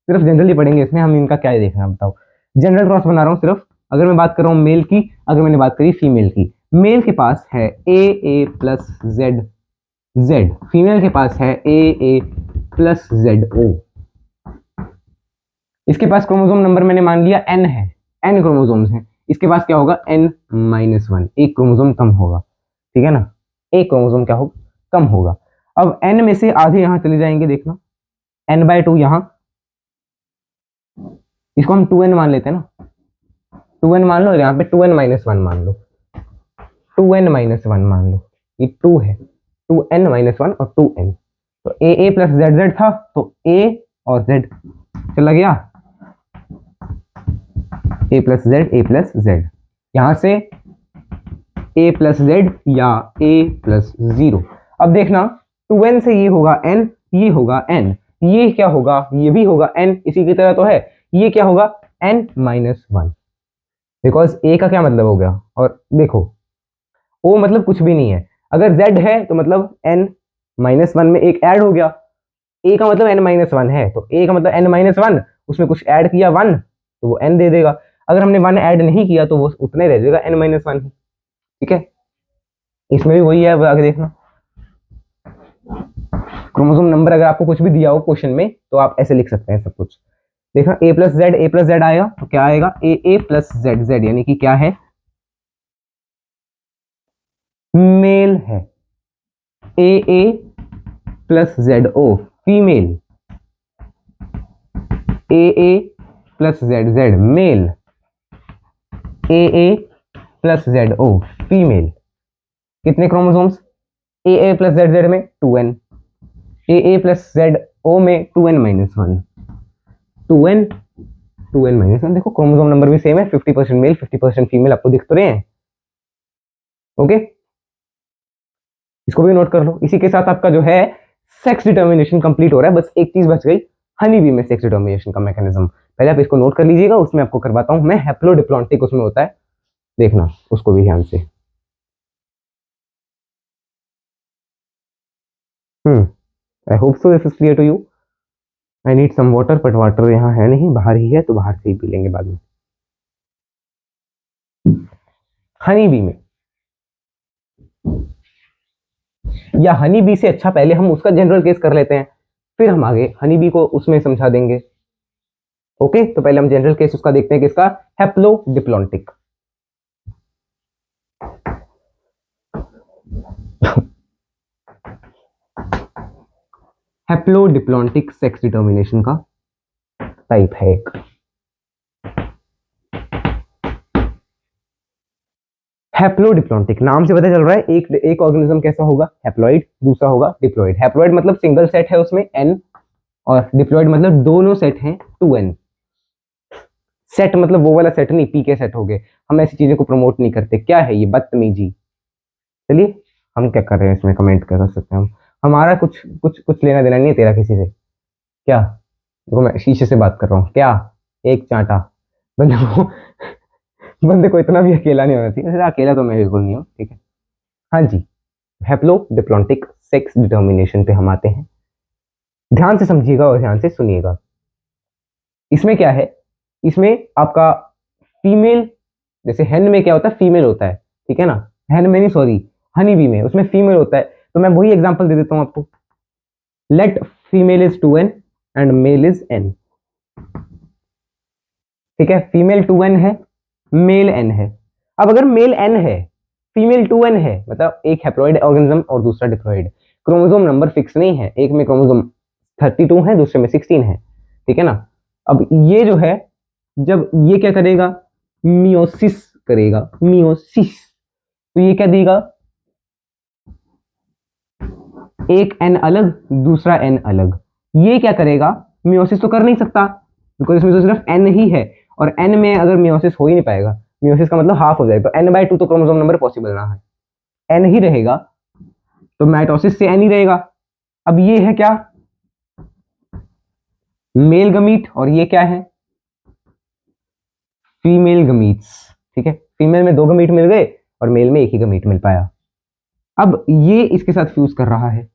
सिर्फ जनरली पढ़ेंगे इसमें, हम इनका क्या है देखना, बताओ। जनरल क्रॉस बना रहा हूँ सिर्फ, अगर मैं बात कर रहा हूँ मेल की, अगर मैंने बात करी फीमेल की, मेल के पास है ए प्लस जेड जेड, फीमेल के पास है ए प्लस जेड ओ। इसके पास क्रोमोसोम नंबर मैंने मान लिया एन है, एन क्रोमोसोम्स हैं। इसके पास क्या होगा एन माइनस वन, एक क्रोमोसोम कम होगा, ठीक है ना, एक क्रोमोसोम क्या होगा, कम होगा। अब एन में से आधे यहां चले जाएंगे, देखना एन बाय टू यहां, इसको हम 2n मान लेते हैं ना, 2n मान लो, यहाँ पे 2n माइनस वन मान लो, 2n माइनस वन मान लो, ये 2 है, 2n माइनस वन और 2n, तो ए प्लस जेड जेड था, तो ए और जेड चला गया, ए प्लस जेड, यहां से ए प्लस जेड या ए प्लस जीरो। अब देखना 2n से ये होगा n, ये होगा n, ये क्या होगा, ये भी होगा n, इसी की तरह तो है, ये क्या होगा n माइनस वन, बिकॉज ए का क्या मतलब हो गया। और देखो ओ मतलब कुछ भी नहीं है, अगर z है तो मतलब n माइनस वन में एक ऐड हो गया, ए का मतलब n माइनस वन है, तो ए का मतलब n माइनस वन, उसमें कुछ ऐड किया वन तो वो n दे देगा, अगर हमने वन ऐड नहीं किया तो वो उतना ही रह जाएगा n माइनस वन, ठीक है। इसमें भी वही है, अब आगे देखना क्रोमोसोम नंबर अगर आपको कुछ भी दिया हो क्वेश्चन में तो आप ऐसे लिख सकते हैं सब कुछ। देखना ए प्लस जेड आएगा तो क्या आएगा ए प्लस जेड जेड, यानी कि क्या है, मेल है। ए प्लस जेड ओ फीमेल, ए प्लस जेड जेड मेल, ए प्लस जेड ओ फीमेल। कितने क्रोमोसोम्स, ए प्लस जेड जेड में 2n, ए प्लस जेड ओ में 2n minus one, 2n minus one. देखो क्रोमोसोम नंबर भी सेम है, 50% मेल 50% फीमेल, आपको दिख तो रहे हैं, ओके। इसको भी नोट कर लो। इसी के साथ आपका जो है सेक्स डिटर्मिनेशन कंप्लीट हो रहा है, बस एक चीज बच गई, हनी बी में सेक्स डिटर्मिनेशन का मैकेनिज्म। पहले आप इसको नोट कर लीजिएगा, उसमें आपको करवाता हूं मैं, हैप्लोडिप्लॉन्टिक उसमें होता है, देखना उसको भी ध्यान से। I hope so this is clear to you. I need some water, but water यहाँ है नहीं, बाहर ही है, तो बाहर से ही पी लेंगे बाद में। हनी बी में, या हनी बी से अच्छा पहले हम उसका जनरल केस कर लेते हैं, फिर हम आगे हनी बी को उसमें समझा देंगे। ओके, तो पहले हम जनरल केस उसका देखते हैं किसका, हैप्लोडिप्लॉन्टिक। हैप्लोडिप्लॉन्टिक सेक्स डिटर्मिनेशन का टाइप है एक। हैप्लोडिप्लॉन्टिक नाम से पता चल रहा है एक ऑर्गेनिज्म कैसा होगा, हैप्लॉइड, दूसरा होगा डिप्लॉइड। हैप्लॉइड मतलब सिंगल सेट है उसमें n, और डिप्लॉइड मतलब दोनों सेट हैं 2n। सेट मतलब वो वाला सेट नहीं, पी के सेट हो गए। हम ऐसी चीजों को प्रमोट नहीं करते, क्या है ये बदतमीजी। चलिए, हम क्या कर रहे हैं इसमें कमेंट कर सकते हैं हम, हमारा कुछ कुछ कुछ लेना देना नहीं है तेरा किसी से। क्या, देखो मैं शीशे से बात कर रहा हूँ क्या, एक चांटा। बंदे को बंदे को इतना भी अकेला नहीं होना चाहिए, अकेला तो मैं बिल्कुल नहीं हूँ, ठीक है। हाँ जी, हैप्लोडिप्लॉन्टिक सेक्स डिटर्मिनेशन पे हम आते हैं। ध्यान से समझिएगा और ध्यान से सुनिएगा। इसमें क्या है, इसमें आपका फीमेल, जैसे हेन में क्या होता है, फीमेल होता है, ठीक है ना। हेन में नहीं, सॉरी, हनी बी में उसमें फीमेल होता है। तो मैं वही एग्जांपल दे देता हूं आपको। Let female is 2n and male is n, ठीक है। फीमेल 2n है, मेल n है। अब अगर मेल n है, फीमेल 2n है, मतलब एक हैप्लॉइड ऑर्गेनिज्म और दूसरा डिप्लॉइड। क्रोमोसोम नंबर फिक्स नहीं है, एक में क्रोमोसोम 32 है, दूसरे में 16 है, ठीक है ना। अब ये जो है, जब ये क्या करेगा, मियोसिस करेगा, मियोसिस। तो ये क्या देगा, एक एन अलग, दूसरा एन अलग। ये क्या करेगा, मियोसिस तो कर नहीं सकता, बिकॉज इसमें तो सिर्फ एन ही है, और एन में अगर मियोसिस हो ही नहीं पाएगा, मियोसिस का मतलब हाफ हो जाएगा, तो एन बाई 2 तो क्रोमोसोम नंबर पॉसिबल ना है, एन ही रहेगा, तो माइटोसिस से एन ही रहेगा। अब ये है क्या, मेल गमीट, और ये क्या है, फीमेल गमीट्स, ठीक है। फीमेल में 2 गमीट मिल गए और मेल में एक ही गमीट मिल पाया। अब ये इसके साथ फ्यूज कर रहा है,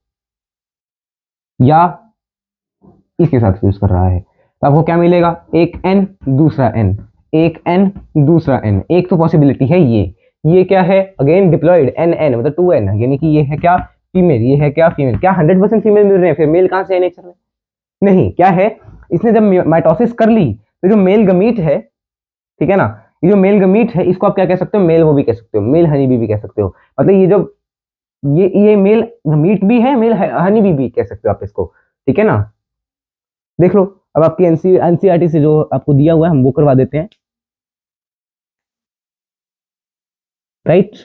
या इसके साथ फ्यूज कर रहा है, तो आपको क्या मिलेगा, एक एन दूसरा एन, एक एन दूसरा एन। एक तो पॉसिबिलिटी है ये क्या है, अगेन डिप्लॉइड, एन एन मतलब 2n, यानी कि ये है क्या, फीमेल, ये है क्या, फीमेल। क्या 100% फीमेल मिल रहे हैं, फिर मेल कहां से है नेचर में, नहीं। क्या है, इसने जब माइटोसिस कर ली, तो जो मेल गमीट है, ठीक है ना, ये जो मेल गमीट है, इसको आप क्या कह सकते हो, मेल वो भी कह सकते हो, मेल हनी बी भी कह सकते हो। मतलब ये जो ये मेल गमीट भी है, मेल हनी बी भी कह सकते हो आप इसको, ठीक है ना। देख लो, अब आपकी एनसीईआरटी से जो आपको दिया हुआ है हम वो करवा देते हैं, राइट।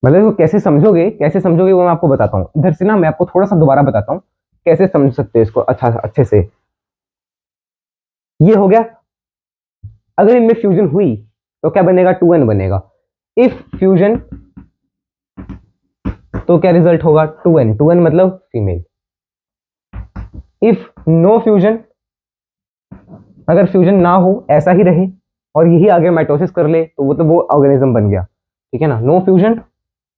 मतलब इसको कैसे समझोगे वो मैं आपको बताता हूँ। इधर से ना मैं आपको थोड़ा सा दोबारा बताता हूँ कैसे समझ सकते हो इसको अच्छा अच्छे से। ये हो गया, अगर इनमें फ्यूजन हुई तो क्या बनेगा, 2n बनेगा। इफ फ्यूजन, तो क्या रिजल्ट होगा, 2n, 2n मतलब फीमेल। इफ नो फ्यूजन, अगर फ्यूजन ना हो, ऐसा ही रहे और यही आगे माइटोसिस कर ले, तो वो तो वो ऑर्गेनिज्म बन गया, ठीक है ना। No fusion,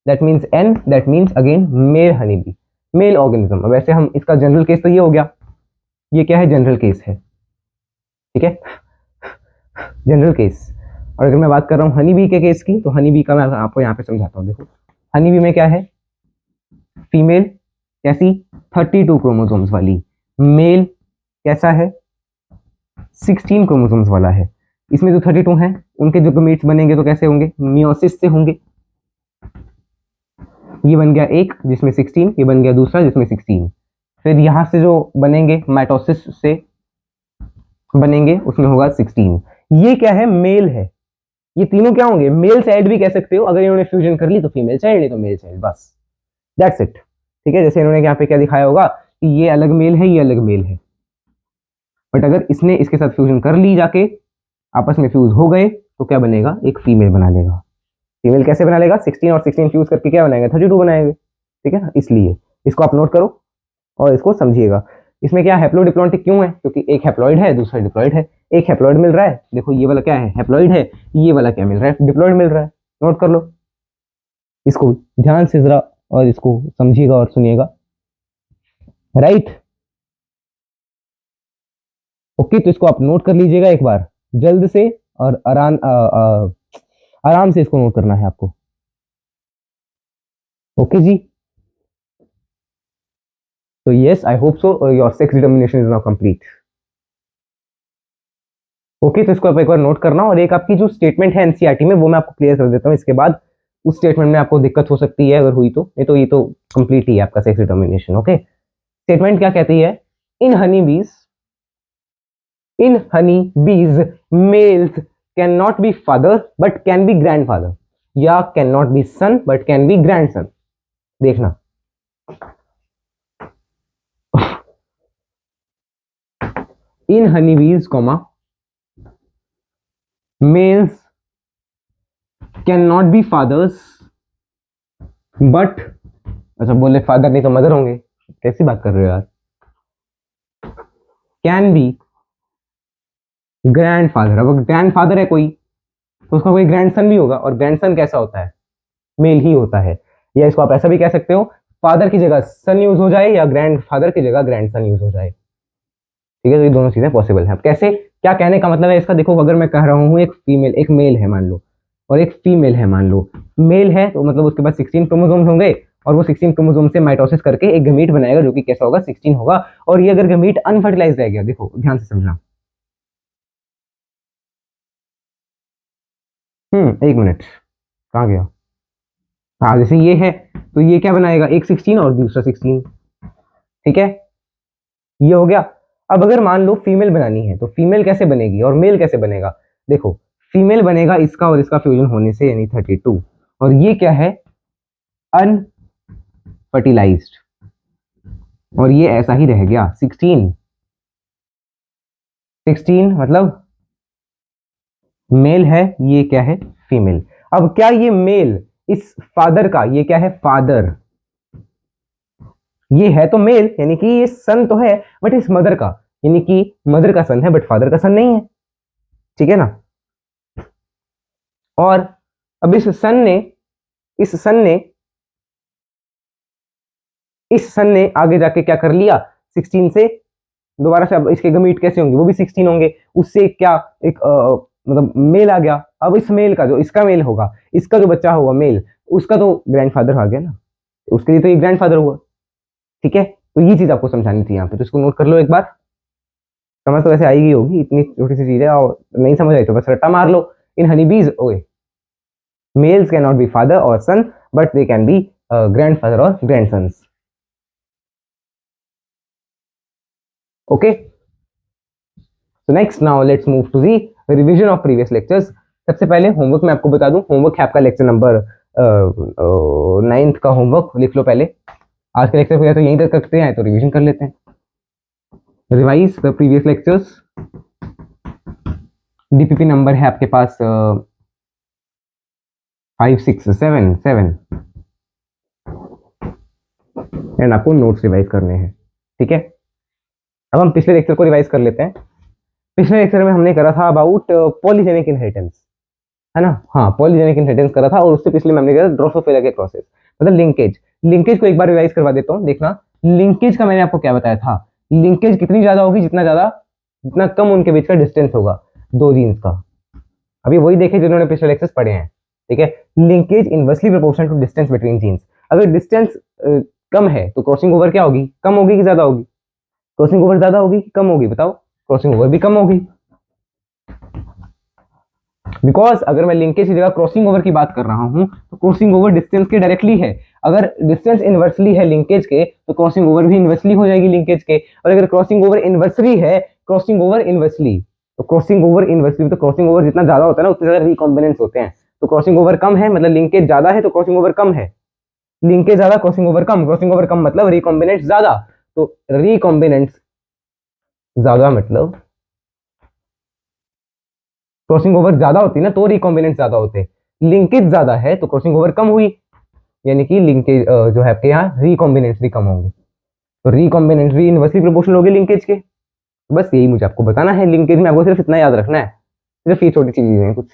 that means n, that means again male honey bee, male organism. वैसे हम इसका जनरल केस तो ये हो गया, ये क्या है, जनरल केस है, ठीक है, जनरल केस। और अगर मैं बात कर रहा हूँ हनी बी के केस की, तो हनी बी का मैं आपको यहाँ पे समझाता हूँ। देखो, हनी बी में क्या है, फीमेल कैसी, 32 क्रोमोसोम्स वाली, मेल कैसा है, 16 क्रोमोसोम्स वाला है। इसमें जो 32 हैं, उनके जो गमीट्स बनेंगे तो कैसे होंगे, मियोसिस से होंगे। ये बन गया एक जिसमें 16, ये बन गया दूसरा जिसमें 16। फिर यहां से जो बनेंगे माइटोसिस से बनेंगे, उसमें होगा 16। ये क्या है, मेल है। ये तीनों क्या होंगे, मेल चाइल्ड भी कह सकते हो, अगर इन्होंने फ्यूजन कर ली तो फीमेल चाइल्ड, नहीं तो मेल चाइल्ड, बस दैट्स इट, ठीक है। जैसे इन्होंने यहाँ पे क्या दिखाया होगा कि ये अलग मेल है, ये अलग मेल है, बट अगर इसने इसके साथ फ्यूजन कर ली, जाके आपस में फ्यूज हो गए, तो क्या बनेगा, एक फीमेल बना लेगा। फीमेल कैसे बना लेगा, 16 और 16 फ्यूज करके क्या बनाएगा, 32 बनाएंगे, ठीक है ना। इसलिए इसको आप नोट करो और इसको समझिएगा। इसमें क्या हैप्लोडिप्लॉन्टिक क्यों है, क्योंकि एक हैप्लॉइड है, दूसरा डिप्लॉइड है। एक हैप्लॉइड मिल रहा है, देखो ये वाला क्या है, हैप्लॉइड है, ये वाला क्या मिल रहा है, डिप्लॉइड मिल रहा है। नोट कर लो इसको ध्यान से जरा, और इसको समझिएगा और सुनिएगा, राइट। ओके, तो इसको आप नोट कर लीजिएगा एक बार जल्द से, और आराम से इसको नोट करना है आपको। ओके जी, तो yes, I hope so your sex determination is now complete. Okay, तो इसको आप एक बार नोट करना, और एक आपकी जो स्टेटमेंट है एनसीईआरटी में वो मैं आपको क्लियर कर देता हूँ, इसके बाद उस स्टेटमेंट में आपको दिक्कत हो सकती है, अगर हुई तो। नहीं तो ये तो कंप्लीट ही है आपका सेक्स डिटर्मिनेशन। ओके, स्टेटमेंट क्या कहती है? In honey bees, males can not be father but can be grandfather, या can not be son but can be grandson. देखना, in honey bees comma males can not be fathers but, अच्छा बोले father नहीं तो mother होंगे, कैसी बात कर रहे हो यार, कैन बी ग्रैंडफादर। अब ग्रैंडफादर है कोई तो उसका कोई ग्रैंडसन भी होगा, और ग्रैंडसन कैसा होता है? मेल ही होता है। या इसको आप ऐसा भी कह सकते हो, फादर की जगह सन यूज हो जाए, या ग्रैंडफादर की जगह ग्रैंडसन यूज हो जाए। ठीक है, तो ये दोनों चीजें पॉसिबल है। अब कैसे, क्या कहने का मतलब है इसका? देखो, अगर मैं कह रहा हूं एक फीमेल, एक मेल है मान लो, और एक फीमेल है मान लो। मेल है तो मतलब उसके पास 16 क्रोमोसोम्स होंगे, और वो 16 क्रोमोसोम से माइटोसिस करके एक गमीट बनाएगा, जो कि कैसा होगा? 16 होगा। और ये अगर गमीट अनफर्टिलाइज रह गया, देखो ध्यान से समझना, एक मिनट, कहाँ गया? हाँ, जैसे ये है तो ये क्या बनाएगा? एक 16 और दूसरा 16। ठीक है, ये हो गया। अब अगर मान लो फीमेल बनानी है, तो फीमेल कैसे बनेगी और मेल कैसे बनेगा? देखो, फीमेल बनेगा इसका और इसका फ्यूजन होने से, यानी 32, और ये क्या है? अनफर्टिलाइज्ड, और ये ऐसा ही रह गया 16। 16 मतलब मेल है, ये क्या है? फीमेल। अब क्या ये मेल इस फादर का, ये क्या है? फादर, ये है तो मेल, यानी कि ये सन तो है, बट इस मदर का, यानी कि मदर का सन है बट फादर का सन नहीं है। ठीक है ना? और अब इस सन ने आगे जाके क्या कर लिया? 16 से दोबारा से, अब इसके गमीट कैसे होंगे? वो भी 16 होंगे। उससे क्या, एक मतलब मेल आ गया। अब इस मेल का, जो इसका मेल होगा, इसका जो बच्चा होगा मेल, उसका तो ग्रैंडफादर आ गया ना, उसके लिए तो ये ग्रैंडफादर हुआ। ठीक है, तो ये चीज आपको समझानी थी यहाँ पे, तो इसको नोट कर लो एक बार। समझ तो वैसे आएगी होगी, इतनी छोटी सी चीज है, और नहीं समझ आई तो बस रट्टा मार लो। इन हनीबीज, ओए, males can not be father और son, but they can be grandfather और grandsons. Okay, so next now let's move to the revision of previous lectures। सबसे पहले होमवर्क मैं आपको बता दूं, होमवर्क है आपका लेक्चर नंबर 9th का होमवर्क लिख लो पहले। आज के लेक्चर को या तो यहीं तक करते हैं तो रिवीजन कर लेते हैं। Revise the previous lectures. DPP number है आपके पास 5 6 7 7, एंड आपको नोट्स रिवाइज करने हैं। ठीक है, अब हम पिछले लेक्चर को रिवाइज कर लेते हैं। पिछले लेक्चर में हमने करा था अबाउट पॉलीजेनिक इनहेरिटेंस, है ना? हाँ, पॉलीजेनिक इनहेरिटेंस करा था, और उससे पिछले में हमने करा ड्रोसोफिला के क्रॉसेस, मतलब लिंकेज। लिंकेज को एक बार रिवाइज करवा देता हूँ, देखना। लिंकेज का मैंने आपको क्या बताया था? लिंकेज कितनी ज्यादा होगी, जितना कम उनके बीच का डिस्टेंस होगा दो जीन्स का। अभी वही देखे जिन्होंने पिछले लेक्चर्स पढ़े हैं। ठीक है, linkage inversely proportional to distance between genes. अगर डिस्टेंस कम है तो क्रॉसिंग ओवर क्या होगी? कम होगी कि ज्यादा होगी? क्रॉसिंग ओवर ज्यादा होगी कि कम होगी? बताओ। क्रॉसिंग ओवर भी कम होगी, बिकॉज अगर मैं लिंकेज की जगह क्रॉसिंग ओवर की बात कर रहा हूं तो क्रॉसिंग ओवर डिस्टेंस के डायरेक्टली है। अगर डिस्टेंस इनवर्सली है लिंकेज के, तो क्रॉसिंग ओवर भी इनवर्सली हो जाएगी लिंकेज के। और अगर क्रॉसिंग ओवर इनवर्सली है, क्रॉसिंग ओवर इनवर्सली, तो क्रॉसिंग ओवर इनवर्सली, तो क्रॉसिंग ओवर जितना ज्यादा होता है ना, उतने ज्यादा रिकॉम्बिनेंट्स होते हैं। तो क्रॉसिंग ओवर कम है मतलब लिंकेज ज्यादा है, तो क्रॉसिंग ओवर कम है। लिंकेज ज्यादा, क्रॉसिंग ओवर कम, क्रॉसिंग ओवर कम मतलब रिकॉम्बिनेंट्स ज्यादा। तो रिकॉम्बिनेंट्स ज्यादा मतलब क्रॉसिंग ओवर ज्यादा होती है ना, तो रिकॉम्बिनेंट ज्यादा होते हैं। लिंकेज ज्यादा है तो क्रॉसिंग ओवर कम हुई, यानी कि लिंकेज जो है आपके यहाँ रिकॉम्बिनेंट्स भी कम होंगे। तो रिकॉम्बिनेंट्स भी इनवर्सली प्रोपोर्शनल होगी लिंकेज के। बस यही मुझे आपको बताना है। लिंकेज में आपको सिर्फ इतना याद रखना है, सिर्फ ये छोटी चीजें हैं कुछ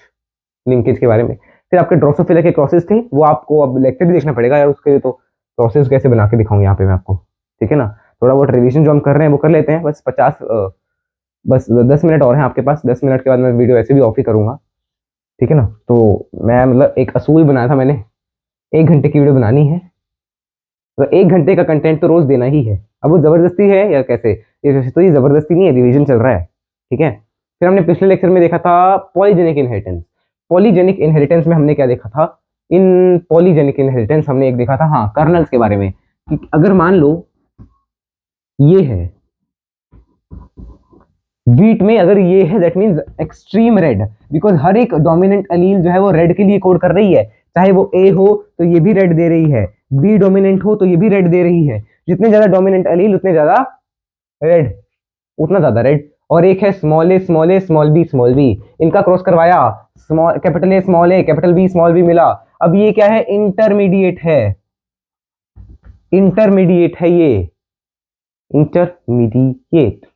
लिंकेज के बारे में। फिर आपके ड्रोसोफिला के क्रॉसेस थे, वो आपको अब लेक्चर भी देखना पड़ेगा यार, उसके लिए तो प्रोसेस कैसे बना के दिखाऊंगा यहाँ पे मैं आपको। ठीक है ना? थोड़ा बहुत रिविजन जो हम कर रहे हैं वो कर लेते हैं, बस 50 बस 10 मिनट और हैं आपके पास, 10 मिनट के बाद मैं वीडियो ऐसे भी ऑफ ही करूंगा, ठीक है ना। तो मैं मतलब एक असूल बनाया था मैंने, 1 घंटे की वीडियो बनानी है, तो 1 घंटे का कंटेंट तो रोज देना ही है। अब वो जबरदस्ती है या कैसे, ये वैसे तो ये जबरदस्ती नहीं है, रिवीजन चल रहा है, ठीक है। फिर हमने पिछले लेक्चर में देखा था पॉलीजेनिक इनहेरिटेंस। पॉलीजेनिक इनहेरिटेंस में हमने क्या देखा था, इन पॉलीजेनिक इनहेरिटेंस हमने एक देखा था, हाँ, कर्नल्स के बारे में, कि अगर मान लो ये है वीट में, अगर ये है that means extreme red, because हर एक डोमिनेंट अलील जो है वो रेड के लिए कोड कर रही है, चाहे वो ए हो तो ये भी रेड दे रही है, बी डोमिनेंट हो तो ये भी रेड दे रही है, जितने ज्यादा डोमिनेंट अलील उतने ज्यादा रेड, उतना ज्यादा रेड। और एक है small A small A small B, इनका क्रॉस करवाया, small capital A small A capital B small B मिला। अब ये क्या है, इंटरमीडिएट है, इंटरमीडिएट है ये, इंटरमीडिएट,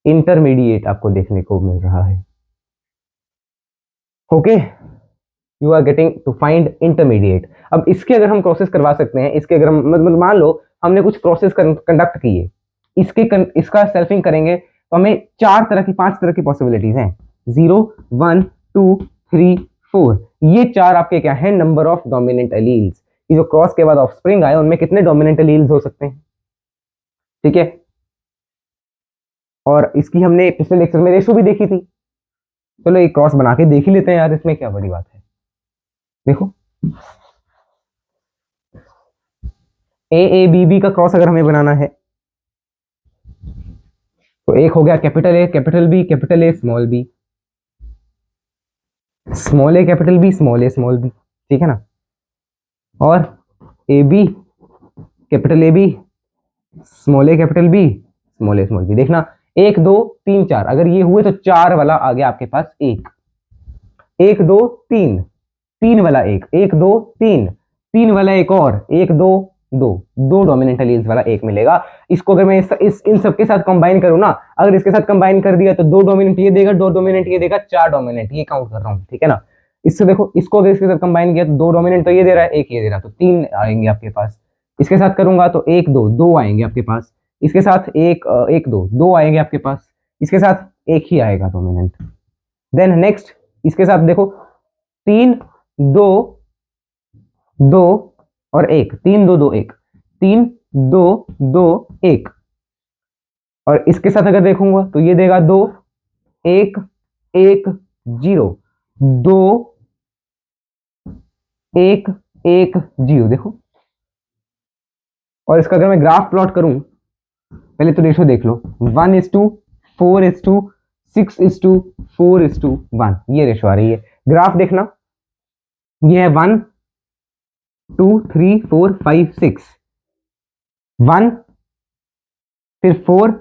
इंटरमीडिएट आपको देखने को मिल रहा है, okay. You are getting to find intermediate. अब इसके अगर हम प्रोसेस करवा सकते हैं, इसके अगर हम मतलब मान लो हमने कुछ प्रोसेस कंडक्ट किए, इसका सेल्फिंग करेंगे तो हमें 5 तरह की पॉसिबिलिटीज हैं, 0 1 2 3 4। ये 4 आपके क्या है, नंबर ऑफ डोमिनेंट एलील्स, ये जो क्रॉस के बाद ऑफस्प्रिंग आए उनमें कितने डोमिनेंट एलील्स हो सकते हैं, ठीक है। और इसकी हमने पिछले लेक्चर में रेशो भी देखी थी, चलो एक क्रॉस बना के देख ही लेते हैं यार, इसमें क्या बड़ी बात है। देखो ए बी बी का क्रॉस अगर हमें बनाना है तो एक हो गया capital A capital B capital A small B, small A capital B small A small B, ठीक है ना। और A B capital A B small A capital B small A small B. देखना 1 2 3 4, अगर ये हुए तो 4 वाला आ गया आपके पास, 1 1 2 3, 3 वाला 1 1 2 3, 3 वाला एक और 1 2 2, 2 डोमिनेंट एलील्स वाला एक मिलेगा। इसको अगर मैं इस इन सबके साथ कंबाइन करूं ना, अगर इसके साथ कंबाइन कर दिया तो 2 डोमिनेंट ये देगा, 2 डोमिनेंट ये देगा, 4 डोमिनेंट, ये काउंट कर रहा हूं, ठीक है ना। इससे देखो, इसको अगर इसके साथ कंबाइन किया तो 2 डोमिनेंट तो ये दे रहा है, 1 ये दे रहा है, तो 3 आएंगे आपके पास। इसके साथ करूंगा तो 1 2 2 आएंगे आपके पास, इसके साथ 1 1 2 2 आएंगे आपके पास, इसके साथ 1 ही आएगा डोमिनेंट। देन नेक्स्ट इसके साथ देखो 3 2 2 और 1, 3 2 2 1, 3 2 2 1। और इसके साथ अगर देखूंगा तो ये देगा 2 1 1 0, 2 1 1 0, देखो। और इसका अगर मैं ग्राफ प्लॉट करूं, पहले तो रेशो देख लो, 1:4:6:2 4:1, ये रेशो आ रही है। ग्राफ देखना, ये है 1 2 3 4 5 6, 1 फिर 4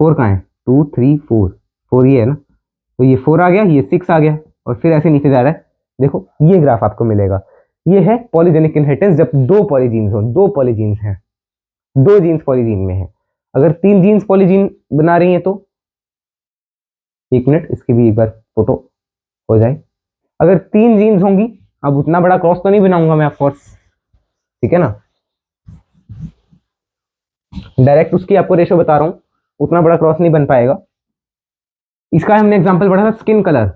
4 कहाँ है, 2 3 4 4 ये है ना, तो ये 4 आ गया, ये 6 आ गया, और फिर ऐसे नीचे जा रहा है। देखो ये ग्राफ आपको मिलेगा, ये है पॉलीजेनिक इनहेरिटेंस, जब 2 पॉलीजीन्स हो, 2 पॉलीजीन्स हैं, 2 जीन्स पॉलीजीन में है। अगर 3 जीन्स पॉलीजीन बना रही है तो 1 मिनट, इसकी भी एक बार फोटो हो जाए। अगर 3 जीन्स होंगी, अब उतना बड़ा क्रॉस तो नहीं बनाऊंगा मैं ऑफकोर्स, ठीक है ना, डायरेक्ट उसकी आपको रेशो बता रहा हूं, उतना बड़ा क्रॉस नहीं बन पाएगा। इसका हमने एग्जांपल पढ़ा था स्किन कलर,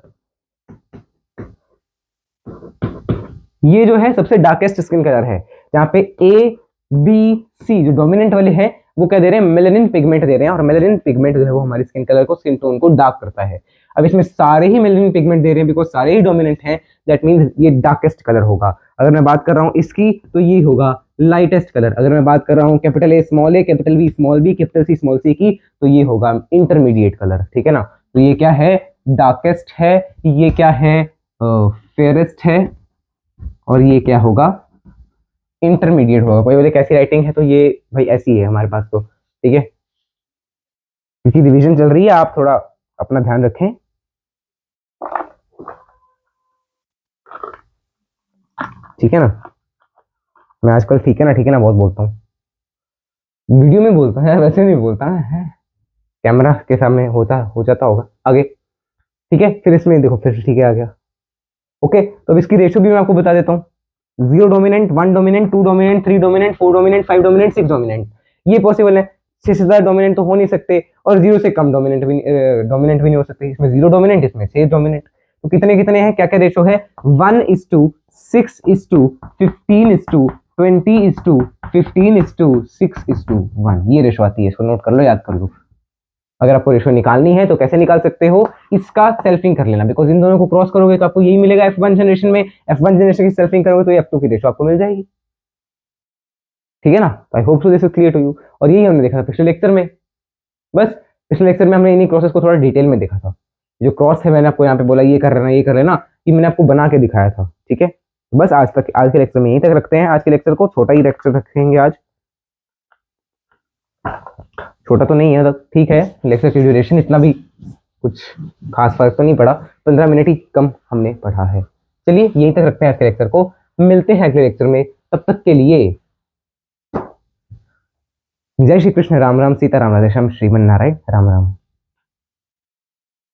ये जो है सबसे डार्केस्ट स्किन कलर है, जहां पे ए बी सी जो डोमिनेंट वाले हैं वो क्या दे रहे हैं, मेलानिन पिगमेंट दे रहे हैं, और मेलानिन पिगमेंट जो है वो हमारी स्किन कलर को, स्किन टोन को डार्क करता है। अब इसमें सारे ही मेलानिन पिगमेंट दे रहे हैं बिकॉज सारे ही डोमिनेंट हैं, दैट मींस ये डार्केस्ट कलर होगा। अगर मैं बात कर रहा हूँ इसकी तो ये होगा लाइटेस्ट कलर। अगर मैं बात कर रहा हूँ capital A small A capital B small B capital C small C की, तो ये होगा इंटरमीडिएट कलर, ठीक है ना। तो ये क्या है, डार्केस्ट है, ये क्या है, फेयरेस्ट है, और ये क्या होगा, इंटरमीडिएट होगा। कोई बोले कैसी राइटिंग है, तो ये भाई ऐसी है हमारे पास तो, ठीक है, क्योंकि रिवीजन चल रही है, आप थोड़ा अपना ध्यान रखें, ठीक है ना। मैं आजकल ठीक है ना बहुत बोलता हूँ, वीडियो में बोलता है, वैसे नहीं बोलता है, कैमरा के सामने हो जाता होगा आगे, ठीक है। फिर इसमें देखो फिर ठीक है आ गया, ओके। तो अब इसकी रेशियो भी मैं आपको बता देता हूँ, 0 dominant 1 dominant 2 dominant 3 dominant 4 dominant 5 dominant 6 dominant, ये पॉसिबल है। 6 से ज़्यादा डोमिनेंट तो हो नहीं सकते और 0 से कम डोमिनेंट भी नहीं हो सकते। इसमें 0 डोमिनेंट, इसमें 6 डोमिनेंट। तो कितने कितने हैं, क्या क्या रेशो है, 1:6:15:20:15:6:1। ये रेशो आती है, इसको नोट कर लो, याद कर लो। अगर आपको रेशो निकालनी है तो कैसे निकाल सकते हो, इसका सेल्फिंग कर लेना, बिकॉज इन दोनों को क्रॉस करोगे तो आपको यही मिलेगा F1 जनरेशन में। F1 जनरेशन की सेल्फिंग करोगे तो F2 की रेशो आपको मिल जाएगी। ठीक है ना, I hope so this is clear to you. और यही हमने देखा था पिछले लेक्चर में। बस पिछले लेक्चर में हमने इन्हीं प्रोसेस को थोड़ा डिटेल में देखा था। जो क्रॉस है मैंने आपको यहाँ पे बोला ये कर लेना, ये कर लेना, ये मैंने आपको बना के दिखाया था। ठीक है, बस आज के लेक्चर में यहीं तक रखते हैं। आज के लेक्चर को छोटा ही लेक्चर रखेंगे आज, छोटा तो नहीं है, ठीक है, लेक्चर की ड्यूरेशन इतना भी कुछ खास फर्क तो नहीं पड़ा, 15 मिनट ही कम हमने पढ़ा है। चलिए यहीं तक रखते हैं आज के लेक्चर को, मिलते हैं अगले लेक्चर में। तब तक के लिए जय श्री कृष्ण, राम राम, सीता राम, राधे श्याम, श्रीमन नारायण, राम राम।